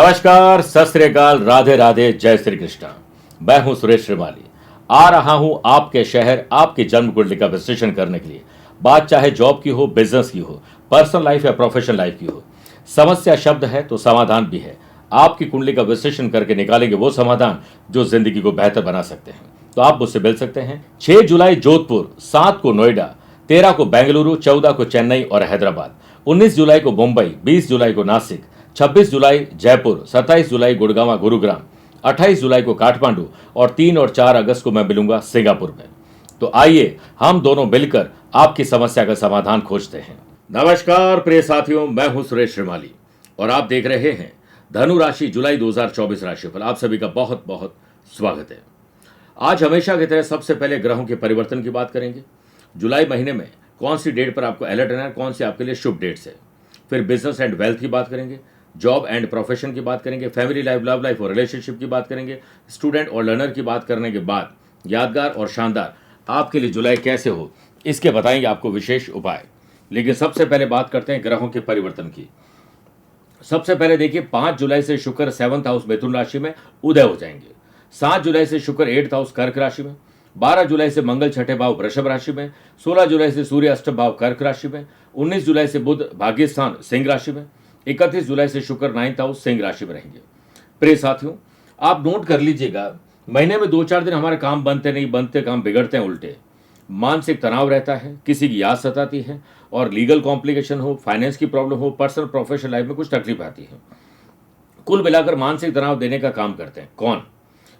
नमस्कार, सत श्री अकाल, राधे राधे, जय श्री कृष्ण। मैं हूं सुरेश श्रीमाली। आ रहा हूं आपके शहर, आपकी जन्म कुंडली का विश्लेषण करने के लिए। बात चाहे जॉब की हो, बिजनेस की हो, पर्सनल लाइफ या प्रोफेशनल लाइफ की हो, समस्या शब्द है तो समाधान भी है। आपकी कुंडली का विश्लेषण करके निकालेंगे वो समाधान जो जिंदगी को बेहतर बना सकते हैं। तो आप मुझसे मिल सकते हैं 6 जुलाई जोधपुर, 7 को नोएडा, 13 को बेंगलुरु, 14 को चेन्नई और हैदराबाद, 19 जुलाई को मुंबई, 20 जुलाई को नासिक, 26 जुलाई जयपुर, 27 जुलाई गुड़गांव गुरुग्राम, 28 जुलाई को काठमांडू और 3 और 4 अगस्त को मैं मिलूंगा सिंगापुर में। तो आइए हम दोनों मिलकर आपकी समस्या का समाधान खोजते हैं। नमस्कार प्रिय साथियों, मैं हूं सुरेश श्रीमाली और आप देख रहे हैं धनु राशि जुलाई 2024 राशिफल। आप सभी का बहुत बहुत स्वागत है। आज हमेशा की तरह सबसे पहले ग्रहों के परिवर्तन की बात करेंगे। जुलाई महीने में कौन सी डेट पर आपको अलर्ट रहना है, कौन सी आपके लिए शुभ डेट्स है। फिर बिजनेस एंड वेल्थ की बात करेंगे, जॉब एंड प्रोफेशन की बात करेंगे, फैमिली लाइफ, लव लाइफ और रिलेशनशिप की बात करेंगे, स्टूडेंट और लर्नर की बात करने के बाद यादगार और शानदार आपके लिए जुलाई कैसे हो इसके बताएंगे आपको विशेष उपाय। लेकिन सबसे पहले बात करते हैं ग्रहों के परिवर्तन की। सबसे पहले देखिए 5 जुलाई से शुक्र 7th हाउस मिथुन राशि में उदय हो जाएंगे। 7 जुलाई से शुक्र 8th हाउस कर्क राशि में, 12 जुलाई से मंगल छठे भाव वृषभ राशि में, 16 जुलाई से सूर्य अष्टम भाव कर्क राशि में, 19 जुलाई से बुध भाग्यस्थान सिंह राशि में, 31 जुलाई से शुक्र 9th हाउस सिंह राशि में रहेंगे। प्रिय साथियों, आप नोट कर लीजिएगा, महीने में 2-4 दिन हमारे काम बनते नहीं, बनते काम बिगड़ते हैं उल्टे। मानसिक तनाव रहता है, किसी की याद सताती है और लीगल कॉम्प्लिकेशन हो, फाइनेंस की प्रॉब्लम हो, पर्सनल प्रोफेशनल लाइफ में कुछ तकलीफ आती है। कुल मिलाकर मानसिक तनाव देने का काम करते हैं कौन?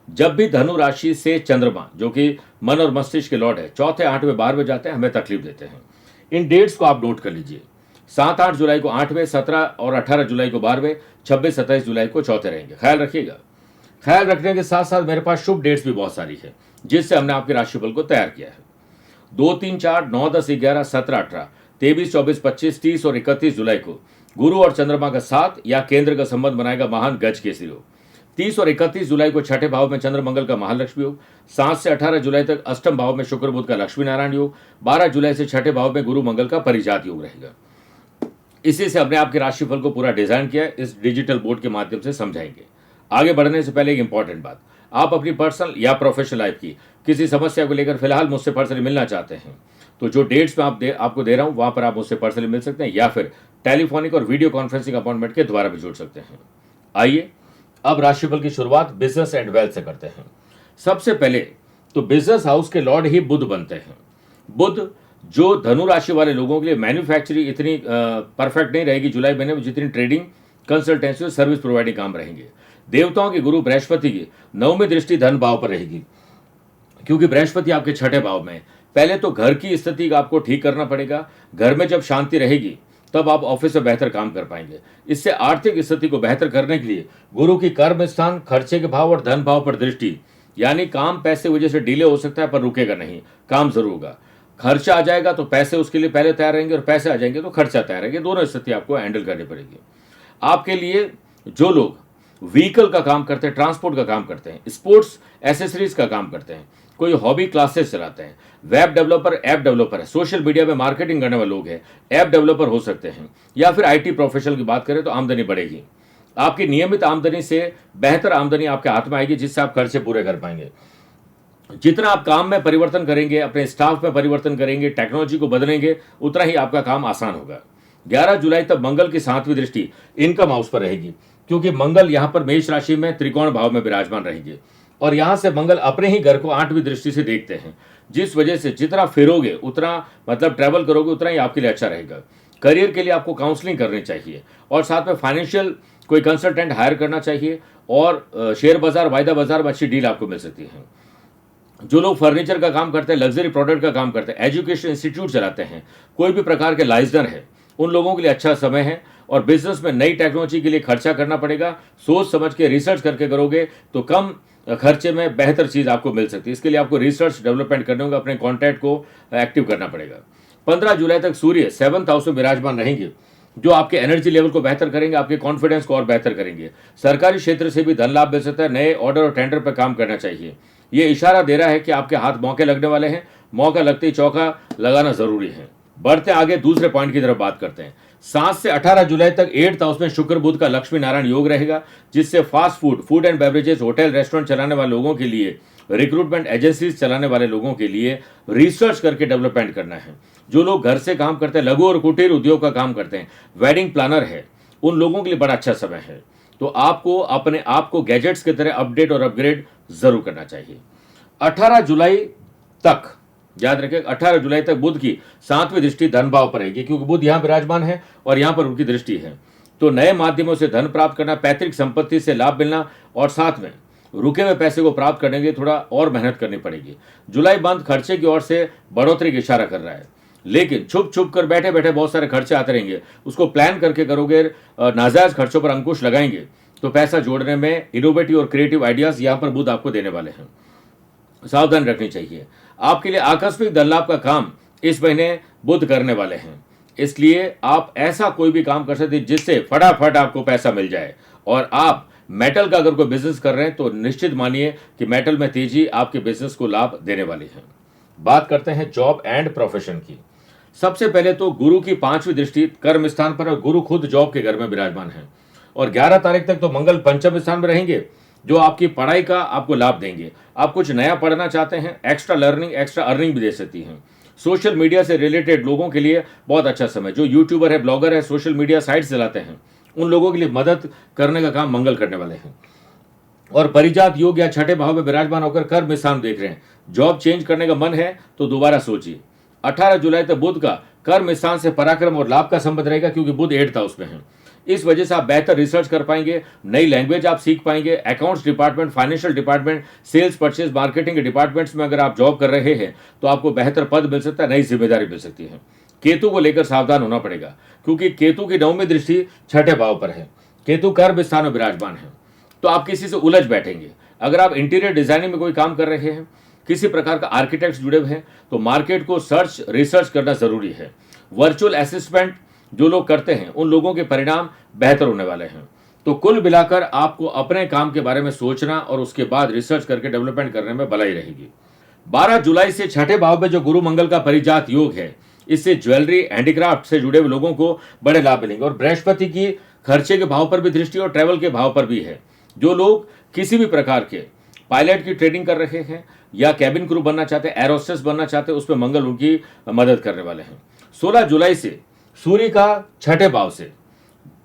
जब भी धनु राशि से चंद्रमा, जो कि मन और मस्तिष्क के लॉर्ड है, 4, 8, 12 जाते हैं, हमें तकलीफ देते हैं। इन डेट्स को आप नोट कर लीजिए। 7-8 जुलाई को 8वें, 17 और 18 जुलाई को 12वें, 26-27 जुलाई को चौथे रहेंगे। ख्याल रखिएगा। ख्याल रखने के साथ साथ मेरे पास शुभ डेट्स भी बहुत सारी है जिससे हमने आपके राशिफल को तैयार किया है। 2, 3, 4, 9, 10, 11, 17, 18, 23, 24, 25, 30 और 31 जुलाई को गुरु और चंद्रमा का साथ या केंद्र का संबंध बनाएगा महान गज केसरी योग। 30 और 31 जुलाई को छठे भाव में चंद्र मंगल का महालक्ष्मी योग। 7 से 18 जुलाई तक अष्टम भाव में शुक्र बुध का लक्ष्मी नारायण योग। 12 जुलाई से छठे भाव में गुरु मंगल का परिजात योग रहेगा। इसी से हमने आपके राशिफल को पूरा डिजाइन किया है, इस डिजिटल बोर्ड के माध्यम से समझाएंगे। आगे बढ़ने से पहले एक इंपॉर्टेंट बात, आप अपनी पर्सनल या प्रोफेशनल लाइफ की किसी समस्या को लेकर फिलहाल मुझसे पर्सनली मिलना चाहते हैं तो जो डेट्स में आपको दे रहा हूं वहां पर आप मुझसे पर्सनली मिल सकते हैं या फिर टेलीफोनिक और वीडियो कॉन्फ्रेंसिंग अपॉइंटमेंट के द्वारा भी जुड़ सकते हैं। आइए अब राशिफल की शुरुआत बिजनेस एंड वेल्थ से करते हैं। सबसे पहले तो बिजनेस हाउस के लॉर्ड ही बुध बनते हैं। बुध जो धनु राशि वाले लोगों के लिए मैन्युफैक्चरिंग इतनी परफेक्ट नहीं रहेगी जुलाई महीने में जितनी ट्रेडिंग, कंसल्टेंसी और सर्विस प्रोवाइडिंग काम रहेंगे। देवताओं के गुरु बृहस्पति की 9वीं दृष्टि धन भाव पर रहेगी क्योंकि बृहस्पति आपके छठे भाव में। पहले तो घर की स्थिति का आपको ठीक करना पड़ेगा। घर में जब शांति रहेगी तब आप ऑफिस में बेहतर काम कर पाएंगे। इससे आर्थिक स्थिति को बेहतर करने के लिए गुरु की कर्म स्थान, खर्चे के भाव और धन भाव पर दृष्टि, यानी काम पैसे वजह से डिले हो सकता है पर रुकेगा नहीं, काम जरूर होगा। खर्चा आ जाएगा तो पैसे उसके लिए पहले तैयार रहेंगे और पैसे आ जाएंगे तो खर्चा तैयार रहेंगे। दोनों स्थिति आपको हैंडल करनी पड़ेगी। आपके लिए जो लोग व्हीकल का काम करते हैं, ट्रांसपोर्ट का काम करते हैं, स्पोर्ट्स एसेसरीज का काम करते हैं, कोई हॉबी क्लासेस चलाते हैं, वेब डेवलपर, ऐप डेवलपर है, सोशल मीडिया में मार्केटिंग करने वाले लोग हैं, ऐप डेवलपर हो सकते हैं, या फिर आईटी प्रोफेशनल की बात करें तो आमदनी बढ़ेगी। आपकी नियमित आमदनी से बेहतर आमदनी आपके हाथ में आएगी जिससे आप खर्चे पूरे कर पाएंगे। जितना आप काम में परिवर्तन करेंगे, अपने स्टाफ में परिवर्तन करेंगे, टेक्नोलॉजी को बदलेंगे, उतना ही आपका काम आसान होगा। 11 जुलाई तक मंगल की 7वीं दृष्टि इनकम हाउस पर रहेगी क्योंकि मंगल यहां पर मेष राशि में त्रिकोण भाव में विराजमान रहेंगे और यहां से मंगल अपने ही घर को 8वीं दृष्टि से देखते हैं, जिस वजह से जितना फिरोगे उतना मतलब ट्रैवल करोगे उतना ही आपके लिए अच्छा रहेगा। करियर के लिए आपको काउंसलिंग करनी चाहिए और साथ में फाइनेंशियल कोई कंसल्टेंट हायर करना चाहिए और शेयर बाजार, वायदा बाजार में अच्छी डील आपको मिल सकती है। जो लोग फर्नीचर का काम करते हैं, लग्जरी प्रोडक्ट का काम करते हैं, एजुकेशन इंस्टीट्यूट चलाते हैं, कोई भी प्रकार के लाइसेंस है, उन लोगों के लिए अच्छा समय है। और बिजनेस में नई टेक्नोलॉजी के लिए खर्चा करना पड़ेगा। सोच समझ के रिसर्च करके करोगे तो कम खर्चे में बेहतर चीज आपको मिल सकती है। इसके लिए आपको रिसर्च डेवलपमेंट करने होगा, अपने कॉन्टैक्ट को एक्टिव करना पड़ेगा। 15 जुलाई तक सूर्य 7th हाउस में विराजमान रहेंगे जो आपके एनर्जी लेवल को बेहतर करेंगे, आपके कॉन्फिडेंस को और बेहतर करेंगे। सरकारी क्षेत्र से भी धन लाभ मिल सकता है। नए ऑर्डर और टेंडर पर काम करना चाहिए। ये इशारा दे रहा है कि आपके हाथ मौके लगने वाले हैं। मौका लगते ही चौका लगाना जरूरी है। बढ़ते आगे दूसरे पॉइंट की तरफ बात करते हैं। 7 से 18 जुलाई तक 8th हाउस में शुक्र बुध का लक्ष्मी नारायण योग रहेगा, जिससे fast food and beverages, hotel restaurant चलाने वाले लोगों के लिए, रिक्रूटमेंट एजेंसीज चलाने वाले लोगों के लिए रिसर्च करके डेवलपमेंट करना है। जो लोग घर से काम करते हैं, लघु और कुटीर उद्योग का काम करते हैं, वेडिंग प्लानर है, उन लोगों के लिए बड़ा अच्छा समय है। तो आपको अपने आप को गैजेट्स की तरह अपडेट और अपग्रेड जरूर करना चाहिए। 18 जुलाई तक याद रखें, 18 जुलाई तक बुध की 7वीं दृष्टि धन भाव पर रहेगी, क्योंकि बुध यहां विराजमान है और यहां पर उनकी दृष्टि है। तो नए माध्यमों से धन प्राप्त करना, पैतृक संपत्ति से लाभ मिलना और साथ में रुके हुए पैसे को प्राप्त करने के लिए थोड़ा और मेहनत करनी पड़ेगी। जुलाई बंद खर्चे की ओर से बढ़ोतरी की इशारा कर रहा है, लेकिन छुप छुप कर बैठे बैठे बहुत सारे खर्चे आते रहेंगे। उसको प्लान करके करोगे, नाजायज खर्चों पर अंकुश लगाएंगे तो पैसा जोड़ने में इनोवेटिव और क्रिएटिव आइडियाज यहां पर बुध आपको देने वाले हैं। सावधान रखनी चाहिए। आपके लिए आकस्मिक धन लाभ का काम इस महीने बुध करने वाले हैं, इसलिए आप ऐसा कोई भी काम कर सकते हैं जिससे फटाफट आपको पैसा मिल जाए। और आप मेटल का अगर कोई बिजनेस कर रहे हैं तो निश्चित मानिए कि मेटल में तेजी आपके बिजनेस को लाभ देने वाली है। बात करते हैं जॉब एंड प्रोफेशन की। सबसे पहले तो गुरु की 5वीं दृष्टि कर्म स्थान पर, और गुरु खुद जॉब के घर में विराजमान है। और 11 तारीख तक तो मंगल पंचम स्थान में रहेंगे, जो आपकी पढ़ाई का आपको लाभ देंगे। आप कुछ नया पढ़ना चाहते हैं, एक्स्ट्रा लर्निंग, एक्स्ट्रा अर्निंग भी दे सकती हैं। सोशल मीडिया से रिलेटेड लोगों के लिए बहुत अच्छा समय। जो यूट्यूबर है, ब्लॉगर है, सोशल मीडिया साइट चलाते हैं, उन लोगों के लिए मदद करने का काम मंगल करने वाले हैं। और परिजात योग या छठे भाव में विराजमान होकर कर्म स्थान देख रहे हैं। जॉब चेंज करने का मन है तो दोबारा सोचिए। 18 जुलाई तक बुध का कर्म स्थान से पराक्रम और लाभ का संबंध रहेगा, क्योंकि बुध 8th हाउस में है। इस वजह से आप बेहतर रिसर्च कर पाएंगे, नई लैंग्वेज आप सीख पाएंगे। Accounts department, financial department, sales, purchase, marketing के डिपार्टमेंट्स में अगर आप जॉब कर रहे हैं तो आपको बेहतर पद मिल सकता है, नई जिम्मेदारी मिल सकती है। केतु को लेकर सावधान होना पड़ेगा, क्योंकि केतु की 9वीं दृष्टि छठे भाव पर है। केतु कर्म स्थान में विराजमान है, तो आप किसी से उलझ बैठेंगे। अगर आप इंटीरियर डिजाइनिंग में कोई काम कर रहे हैं, किसी प्रकार का आर्किटेक्ट जुड़े हुए हैं, तो मार्केट को रिसर्च करना जरूरी है। वर्चुअल असिस्टेंट जो लोग करते हैं, उन लोगों के परिणाम बेहतर होने वाले हैं। तो कुल मिलाकर आपको अपने काम के बारे में सोचना और उसके बाद रिसर्च करके डेवलपमेंट करने में भलाई रहेगी। 12 जुलाई से छठे भाव में जो गुरु मंगल का परिजात योग है, इससे ज्वेलरी, हैंडीक्राफ्ट से जुड़े हुए लोगों को बड़े लाभ मिलेंगे। और बृहस्पति की खर्चे के भाव पर भी दृष्टि और ट्रैवल के भाव पर भी है। जो लोग किसी भी प्रकार के पायलट की ट्रेनिंग कर रहे हैं या कैबिन क्रू बनना चाहते हैं, एरोस्टेस बनना चाहते हैं, उसमें मंगल उनकी मदद करने वाले हैं। 16 जुलाई से सूर्य का छठे भाव से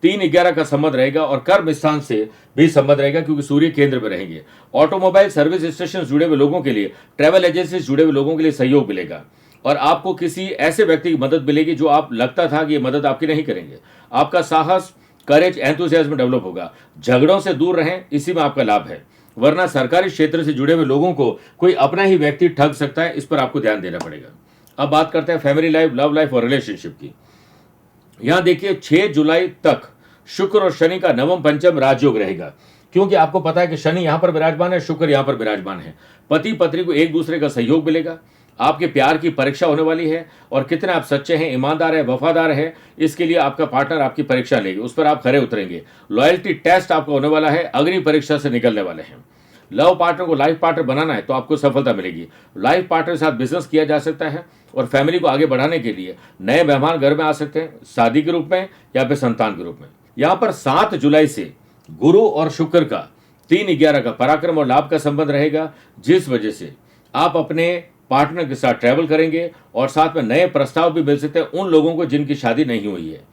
3-11 का संबंध रहेगा और कर्म स्थान से भी संबंध रहेगा, क्योंकि सूर्य केंद्र में रहेंगे। ऑटोमोबाइल सर्विस स्टेशन जुड़े हुए लोगों के लिए, ट्रैवल एजेंसी जुड़े हुए लोगों के लिए सहयोग मिलेगा। और आपको किसी ऐसे व्यक्ति की मदद मिलेगी जो आप लगता था कि ये मदद आपकी नहीं करेंगे। आपका साहस, करेज, एंथुसियाज्म डेवलप होगा। झगड़ों से दूर रहें, इसी में आपका लाभ है। वरना सरकारी क्षेत्र से जुड़े हुए लोगों को कोई अपना ही व्यक्ति ठग सकता है, इस पर आपको ध्यान देना पड़ेगा। अब बात करते हैं फैमिली लाइफ, लव लाइफ और रिलेशनशिप की। यहां देखिए 6 जुलाई तक शुक्र और शनि का नवम पंचम राजयोग रहेगा, क्योंकि आपको पता है कि शनि यहां पर विराजमान है, शुक्र यहां पर विराजमान है। पति पत्नी को एक दूसरे का सहयोग मिलेगा। आपके प्यार की परीक्षा होने वाली है, और कितने आप सच्चे हैं, ईमानदार है, वफादार है, इसके लिए आपका पार्टनर आपकी परीक्षा लेगी, उस पर आप खरे उतरेंगे। लॉयल्टी टेस्ट आपका होने वाला है, अग्नि परीक्षा से निकलने वाले हैं। लव पार्टनर को लाइफ पार्टनर बनाना है तो आपको सफलता मिलेगी। लाइफ पार्टनर के साथ बिजनेस किया जा सकता है, और फैमिली को आगे बढ़ाने के लिए नए मेहमान घर में आ सकते हैं, शादी के रूप में या फिर संतान के रूप में। यहां पर 7 जुलाई से गुरु और शुक्र का 3-11 का पराक्रम और लाभ का संबंध रहेगा, जिस वजह से आप अपने पार्टनर के साथ ट्रैवल करेंगे और साथ में नए प्रस्ताव भी मिल सकते हैं उन लोगों को जिनकी शादी नहीं हुई है।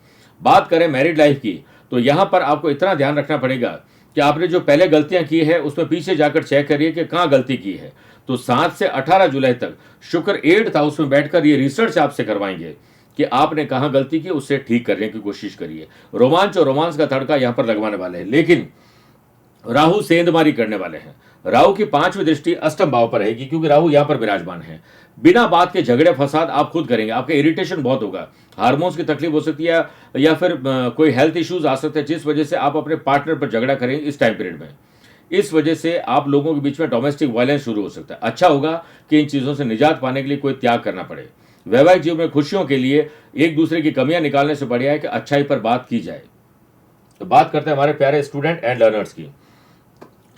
बात करें मैरिड लाइफ की, तो यहां पर आपको इतना ध्यान रखना पड़ेगा कि आपने जो पहले गलतियां की है उसमें पीछे जाकर चेक करिए कि कहां गलती की है। तो 7 से 18 जुलाई तक शुक्र 8th हाउस में बैठकर ये रिसर्च आपसे करवाएंगे कि आपने कहां गलती की, उससे ठीक करने की कोशिश करिए। रोमांच और रोमांस का तड़का यहां पर लगवाने वाले हैं, लेकिन राहु सेंधमारी करने वाले हैं। राहु की 5वीं दृष्टि अष्टम भाव पर रहेगी, क्योंकि राहु यहां पर विराजमान है। बिना बात के झगड़े फसाद आप खुद करेंगे, आपका इरिटेशन बहुत होगा, हार्मोन्स की तकलीफ हो सकती है, या फिर कोई हेल्थ इश्यूज आ सकते हैं, जिस वजह से आप अपने पार्टनर पर झगड़ा करेंगे इस टाइम पीरियड में। इस वजह से आप लोगों के बीच में डोमेस्टिक वायलेंस शुरू हो सकता है। अच्छा होगा कि इन चीजों से निजात पाने के लिए कोई त्याग करना पड़े। वैवाहिक जीवन में खुशियों के लिए एक दूसरे की कमियां निकालने से बढ़िया है कि अच्छाई पर बात की जाए। तो बात करते हैं हमारे प्यारे स्टूडेंट एंड लर्नर्स की।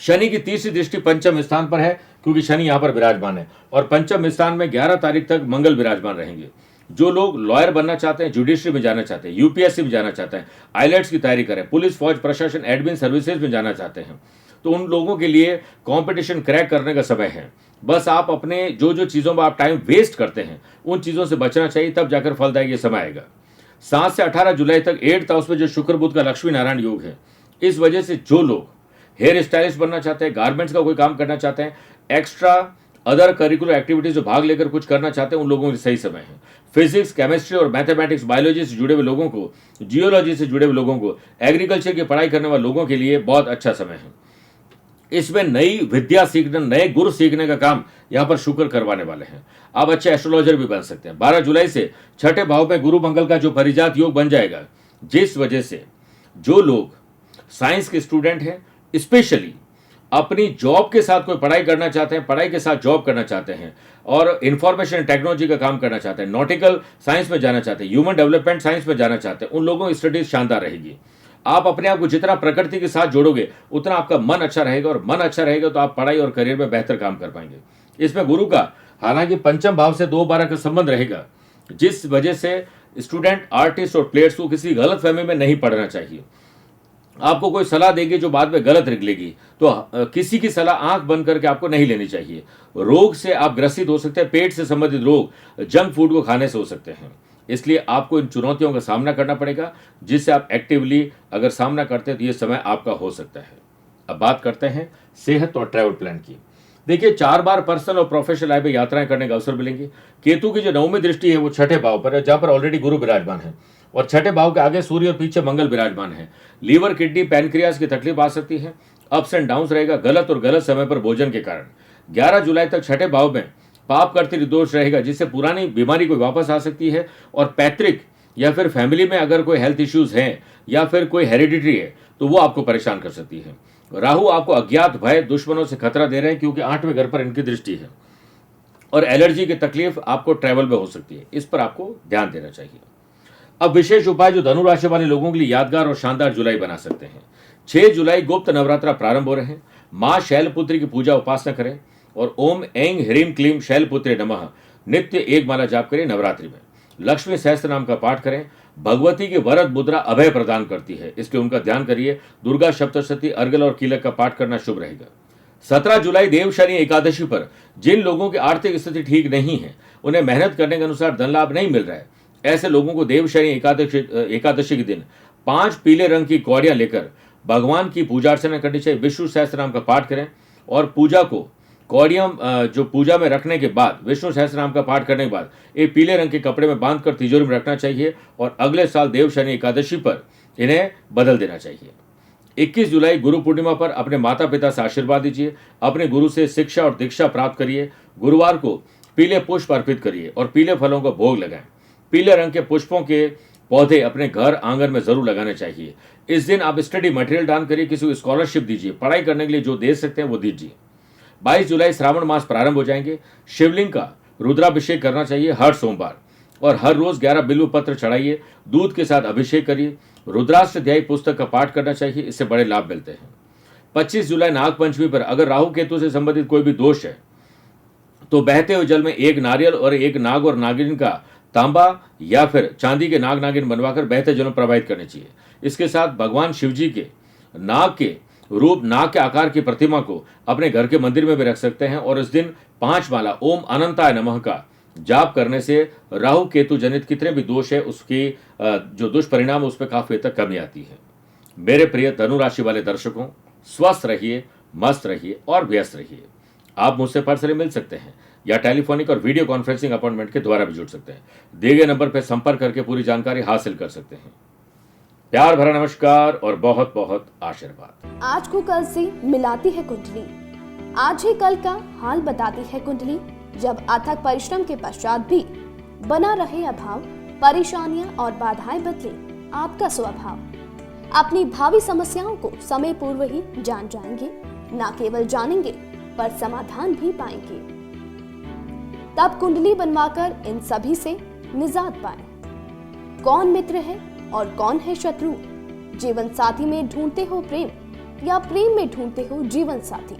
शनि की 3री दृष्टि पंचम स्थान पर है, क्योंकि शनि यहां पर विराजमान है, और पंचम स्थान में 11 तारीख तक मंगल विराजमान रहेंगे। जो लोग लॉयर बनना चाहते हैं, जुडिशरी में जाना चाहते हैं, यूपीएससी में जाना चाहते हैं, आईलेट्स की तैयारी करें, पुलिस, फौज, प्रशासन, एडमिन सर्विसेज में जाना चाहते हैं, तो उन लोगों के लिए कंपटीशन क्रैक करने का समय है। बस आप अपने जो जो चीज़ों में आप टाइम वेस्ट करते हैं उन चीज़ों से बचना चाहिए, तब जाकर फलदायक ये समय आएगा। 7 से 18 जुलाई तक 8th हाउस में जो शुक्र बुध का लक्ष्मी नारायण योग है, इस वजह से जो लोग हेयर स्टाइलिस्ट बनना चाहते हैं, गारमेंट्स का कोई काम करना चाहते हैं, एक्स्ट्रा अदर करिकुलर एक्टिविटीज में भाग लेकर कुछ करना चाहते हैं, उन लोगों के सही समय है। फिजिक्स, केमिस्ट्री और मैथमेटिक्स, बायोलॉजी से जुड़े हुए लोगों को, जियोलॉजी से जुड़े हुए लोगों को, एग्रीकल्चर की पढ़ाई करने वाले लोगों के लिए बहुत अच्छा समय है। इसमें नई विद्या सीखने, नए गुरु सीखने का काम यहाँ पर शुक्र करवाने वाले हैं। आप अच्छे एस्ट्रोलॉजर भी बन सकते हैं। 12 जुलाई से 6ठे भाव में गुरु मंगल का जो परिजात योग बन जाएगा, जिस वजह से जो लोग साइंस के स्टूडेंट हैं, स्पेशली अपनी जॉब के साथ कोई पढ़ाई करना चाहते हैं, पढ़ाई के साथ जॉब करना चाहते हैं और इंफॉर्मेशन टेक्नोलॉजी का काम करना चाहते हैं, नॉटिकल साइंस में जाना चाहते हैं, ह्यूमन डेवलपमेंट साइंस में जाना चाहते हैं, उन लोगों की स्टडीज शानदार रहेगी। आप अपने आप को जितना प्रकृति के साथ जोड़ोगे उतना आपका मन अच्छा रहेगा, और मन अच्छा रहेगा तो आप पढ़ाई और करियर में बेहतर काम कर पाएंगे। इसमें गुरु का हालांकि पंचम भाव से 2-12 का संबंध रहेगा, जिस वजह से स्टूडेंट, आर्टिस्ट और प्लेयर्स को किसी गलत फहमी में नहीं पढ़ना चाहिए। आपको कोई सलाह देगी जो बाद में गलत निकलेगी, तो किसी की सलाह आंख बंद करके आपको नहीं लेनी चाहिए। रोग से आप ग्रसित हो सकते हैं, पेट से संबंधित रोग जंक फूड को खाने से हो सकते हैं। इसलिए आपको इन चुनौतियों का सामना करना पड़ेगा, जिससे आप एक्टिवली अगर सामना करते हैं तो ये समय आपका हो सकता है। अब बात करते हैं सेहत और ट्रैवल प्लान की। देखिए, 4 बार पर्सनल और प्रोफेशनल लाइफ में यात्राएं करने का अवसर मिलेंगे। केतु की जो 9वीं दृष्टि है वो 6ठे भाव पर है, जहां पर ऑलरेडी गुरु विराजमान है, और 6ठे भाव के आगे सूर्य और पीछे मंगल विराजमान है। लीवर, किडनी, पैनक्रियाज की तकलीफ आ सकती है, अप्स एंड डाउन्स रहेगा गलत और गलत समय पर भोजन के कारण। 11 जुलाई तक 6ठे भाव में पाप करते दोष रहेगा, जिससे पुरानी बीमारी को वापस आ सकती है, और पैतृक या फिर फैमिली में अगर कोई हेल्थ इश्यूज हैं या फिर कोई हेरिडिटरी है तो वो आपको परेशान कर सकती है। राहु आपको अज्ञात भय, दुश्मनों से खतरा दे रहे हैं, क्योंकि 8वें घर पर इनकी दृष्टि है, और एलर्जी की तकलीफ आपको ट्रैवल में हो सकती है। इस पर आपको ध्यान देना चाहिए। अब विशेष उपाय जो धनु राशि वाले लोगों के लिए यादगार और शानदार जुलाई बना सकते हैं। 6 जुलाई गुप्त नवरात्रा प्रारंभ हो रहे हैं। मां शैलपुत्री की पूजा उपासना करें, और ओम ऐं ह्रीं क्लीं शैलपुत्रे नमः नित्य 1 माला जाप करें। नवरात्रि में लक्ष्मी सहस्त्र नाम का पाठ करें। भगवती की वरद मुद्रा अभय प्रदान करती है, इसलिए उनका ध्यान करिए। दुर्गा सप्तशती, अर्गल और कीलक का पाठ करना शुभ रहेगा। 17 जुलाई देव शनि एकादशी पर जिन लोगों की आर्थिक स्थिति ठीक नहीं है, उन्हें मेहनत करने के अनुसार धन लाभ नहीं मिल रहा है, ऐसे लोगों को देव शनि एकादशी के दिन 5 पीले रंग की कौड़ियां लेकर भगवान की पूजा अर्चना करनी चाहिए। विष्णु सहस्त्र नाम का पाठ करें, और पूजा को कौड़ियां जो पूजा में रखने के बाद, विष्णु सहस्त्र नाम का पाठ करने के बाद, एक पीले रंग के कपड़े में बांधकर तिजोरी में रखना चाहिए, और अगले साल देव शनि एकादशी पर इन्हें बदल देना चाहिए। 21 जुलाई गुरु पूर्णिमा पर अपने माता पिता से आशीर्वाद दीजिए। अपने गुरु से शिक्षा और दीक्षा प्राप्त करिए। गुरुवार को पीले पुष्प अर्पित करिए और पीले फलों का भोग लगाएं। पीले रंग के पुष्पों के पौधे अपने घर आंगन में जरूर लगाने चाहिए। इस दिन आप स्टडी मटेरियल दान करिए, किसी को स्कॉलरशिप दीजिए, पढ़ाई करने के लिए जो दे सकते हैं वो दीजिए। 22 जुलाई श्रावण मास प्रारंभ हो जाएंगे। शिवलिंग का रुद्राभिषेक करना चाहिए हर सोमवार, और हर रोज 11 बिल्व पत्र चढ़ाइए। दूध के साथ अभिषेक करिए। रुद्राष्टध्यायी पुस्तक का पाठ करना चाहिए, इससे बड़े लाभ मिलते हैं। 25 जुलाई नाग पंचमी पर अगर राहु केतु से संबंधित कोई भी दोष है तो बहते हुए जल में एक नारियल और एक नाग और नागिन का तांबा या फिर चांदी के नाग नागिन बनवाकर बहते जल में प्रवाहित करने चाहिए। इसके साथ भगवान शिव जी के नाग के रूप, नाग के आकार की प्रतिमा को अपने घर के मंदिर में भी रख सकते हैं, और इस दिन 5 माला ओम अनंताय नमः का जाप करने से राहु केतु जनित कितने भी दोष है उसकी जो दुष्परिणाम उस पर काफी हद तक कमी आती है। मेरे प्रिय धनु राशि वाले दर्शकों, स्वस्थ रहिए, मस्त रहिए और व्यस्त रहिए। आप मुझसे पर्सनली मिल सकते हैं या टेलीफोनिक और वीडियो कॉन्फ्रेंसिंग अपॉइंटमेंट के द्वारा भी जुड़ सकते हैं। दिए गए नंबर पर संपर्क करके पूरी जानकारी हासिल कर सकते हैं। प्यार भरा नमस्कार और बहुत बहुत आशीर्वाद। आज को कल से मिलाती है कुंडली, आज ही कल का हाल बताती है कुंडली। जब अथक परिश्रम के पश्चात भी बना रहे अभाव, परेशानियां और बाधाएं बदले आपका स्वभाव, अपनी भावी समस्याओं को समय पूर्व ही जान जाएंगे। न केवल जानेंगे पर समाधान भी पाएंगे। तब कुंडली बनवाकर इन सभी से निजात पाएं। कौन मित्र है और कौन है शत्रु? जीवन साथी में ढूंढते हो प्रेम, या प्रेम में ढूंढते हो जीवन साथी?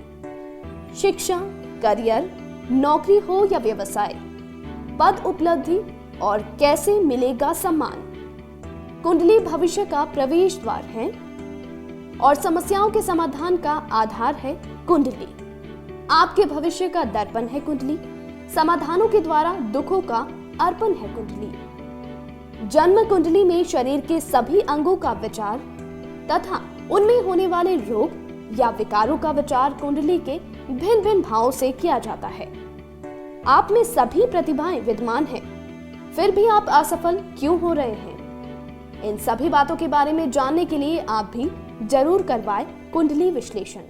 शिक्षा, करियर, नौकरी हो या व्यवसाय, पद उपलब्धि और कैसे मिलेगा सम्मान। कुंडली भविष्य का प्रवेश द्वार है और समस्याओं के समाधान का आधार है कुंडली। आपके भविष्य का दर्पण है कुंडली। समाधानों के द्वारा दुखों का अर्पण है कुंडली। जन्म कुंडली में शरीर के सभी अंगों का विचार तथा उनमें होने वाले रोग या विकारों का विचार कुंडली के भिन्न भिन्न भावों से किया जाता है। आप में सभी प्रतिभाएं विद्यमान हैं, फिर भी आप असफल क्यों हो रहे हैं? इन सभी बातों के बारे में जानने के लिए आप भी जरूर करवाएं कुंडली विश्लेषण।